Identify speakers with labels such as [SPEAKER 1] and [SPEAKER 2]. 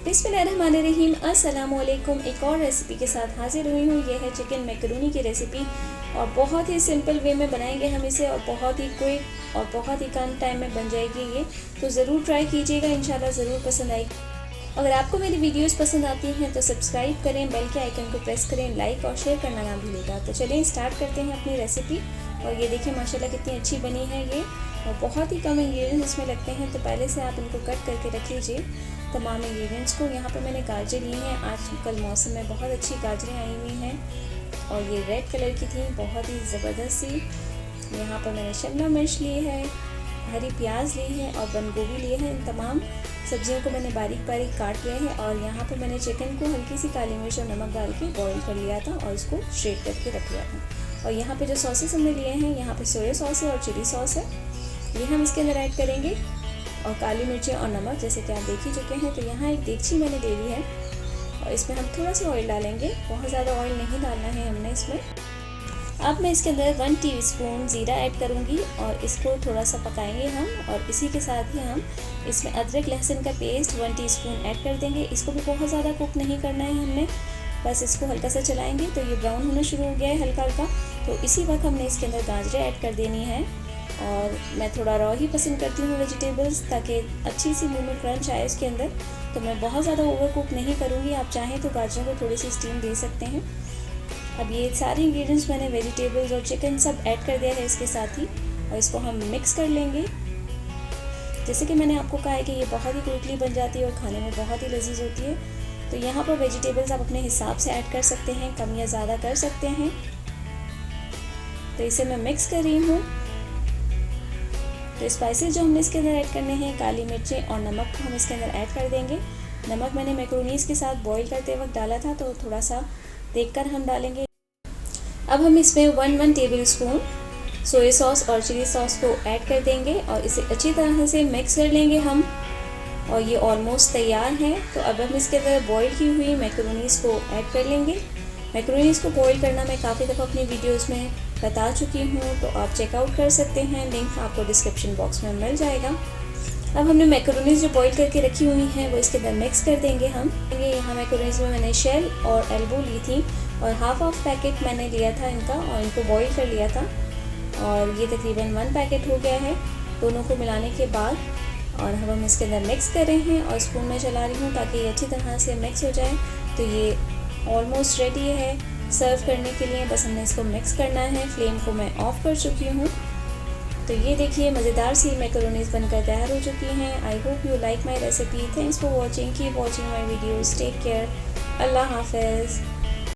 [SPEAKER 1] बिस्मिल्लाहिर्रहमानिर्रहीम, अस्सलाम वालेकुम। एक और रेसिपी के साथ हाजिर हुई हूँ। ये है चिकन मैकरोनी की रेसिपी और बहुत ही सिंपल वे में बनाएंगे हम इसे और बहुत ही क्विक और बहुत ही कम टाइम में बन जाएगी ये। तो ज़रूर ट्राई कीजिएगा, इंशाल्लाह ज़रूर पसंद आएगी। अगर आपको मेरी वीडियोस पसंद आती हैं तो सब्सक्राइब करें, बेल के आइकन को प्रेस करें, लाइक और शेयर करना ना भूलिएगा। तो चलिए स्टार्ट करते हैं अपनी रेसिपी। और ये देखिए माशाल्लाह कितनी अच्छी बनी है ये, और बहुत ही कम इंग्रेडिएंट्स इसमें लगते हैं। तो पहले से आप इनको कट करके रख लीजिए तमाम इंग्रेडिएंट्स को। यहाँ पे मैंने गाजर ली हैं, आजकल मौसम में बहुत अच्छी गाजरें आई हुई हैं और ये रेड कलर की थी, बहुत ही ज़बरदस्त सी। यहाँ पर मैंने शिमला मिर्च ली है, हरी प्याज ली है और बंद गोभी लिए हैं। इन तमाम सब्जियों को मैंने बारीक बारीक काट लिया है। और यहाँ पर मैंने चिकन को हल्की सी काली मिर्च और नमक डाल के बॉईल कर लिया था और इसको श्रेड करके रख लिया था। और यहाँ पे जो सॉसेस हमने लिए हैं, यहाँ पे सोया सॉस है और चिली सॉस है, ये हम इसके अंदर ऐड करेंगे। और काली मिर्चें और नमक जैसे कि आप देख ही चुके हैं। तो यहाँ एक देगची मैंने ले ली है और इसमें हम थोड़ा सा ऑयल डालेंगे, बहुत ज़्यादा ऑयल नहीं डालना है हमने इसमें। अब मैं इसके अंदर 1 टीस्पून ज़ीरा ऐड करूँगी और इसको थोड़ा सा पकाएंगे हम। और इसी के साथ ही हम इसमें अदरक लहसुन का पेस्ट 1 टीस्पून ऐड कर देंगे। इसको भी बहुत ज़्यादा कुक नहीं करना है हमने, बस इसको हल्का सा चलाएंगे तो ये ब्राउन होना शुरू हो गया है हल्का हल्का। तो इसी वक्त हमने इसके अंदर गाजरें ऐड कर देनी है। और मैं थोड़ा रॉ ही पसंद करती हूँ वेजिटेबल्स, ताकि अच्छी सी मुंह में क्रंच आए इसके अंदर। तो मैं बहुत ज़्यादा ओवर कुक नहीं करूँगी, आप चाहें तो गाजरों को थोड़ी सी स्टीम दे सकते हैं। अब ये सारे इंग्रेडिएंट्स मैंने वेजिटेबल्स और चिकन सब ऐड कर दिया है इसके साथ ही, और इसको हम मिक्स कर लेंगे। जैसे कि मैंने आपको कहा है कि ये बहुत ही क्विकली बन जाती है और खाने में बहुत ही लजीज होती है। तो यहाँ पर वेजिटेबल्स आप अपने हिसाब से ऐड कर सकते हैं, कम या ज़्यादा कर सकते हैं। तो इसे मैं मिक्स कर रही हूँ। तो स्पाइसेस जो हमने इसके अंदर ऐड करने हैं, काली मिर्चें और नमक को हम इसके अंदर ऐड कर देंगे। नमक मैंने मैक्रोनीस के साथ बॉईल करते वक्त डाला था, तो थोड़ा सा देखकर हम डालेंगे। अब हम इसमें 1 टेबल स्पून सोया सॉस और चिली सॉस को ऐड कर देंगे और इसे अच्छी तरह से मिक्स कर लेंगे हम। और ये ऑलमोस्ट तैयार है। तो अब हम इसके अंदर बॉईल की हुई मैक्रोनीस को ऐड कर लेंगे। मैक्रोनीस को बॉईल करना मैं काफ़ी दफ़ा अपनी वीडियोस में बता चुकी हूँ, तो आप चेकआउट कर सकते हैं, लिंक आपको डिस्क्रिप्शन बॉक्स में मिल जाएगा। अब हमने मैक्रोनीस जो बॉईल करके रखी हुई हैं वो इसके अंदर मिक्स कर देंगे हम। यहाँ मैक्रोनीस में मैंने शेल और एल्बो ली थी और हाफ पैकेट मैंने लिया था इनका और इनको बॉईल कर लिया था। और ये तकरीबन 1 पैकेट हो गया है दोनों को मिलाने के बाद। और अब हम इसके अंदर मिक्स कर रहे हैं और स्पून में चला रही हूँ ताकि ये अच्छी तरह से मिक्स हो जाए। तो ये ऑलमोस्ट रेडी है सर्व करने के लिए, बस हमने इसको मिक्स करना है। फ्लेम को मैं ऑफ़ कर चुकी हूँ। तो ये देखिए मज़ेदार सी मैक्रोनीस बनकर तैयार हो चुकी हैं। I hope you like my recipe. Thanks for watching, keep watching my videos. Take care. अल्लाह हाफ़िज़।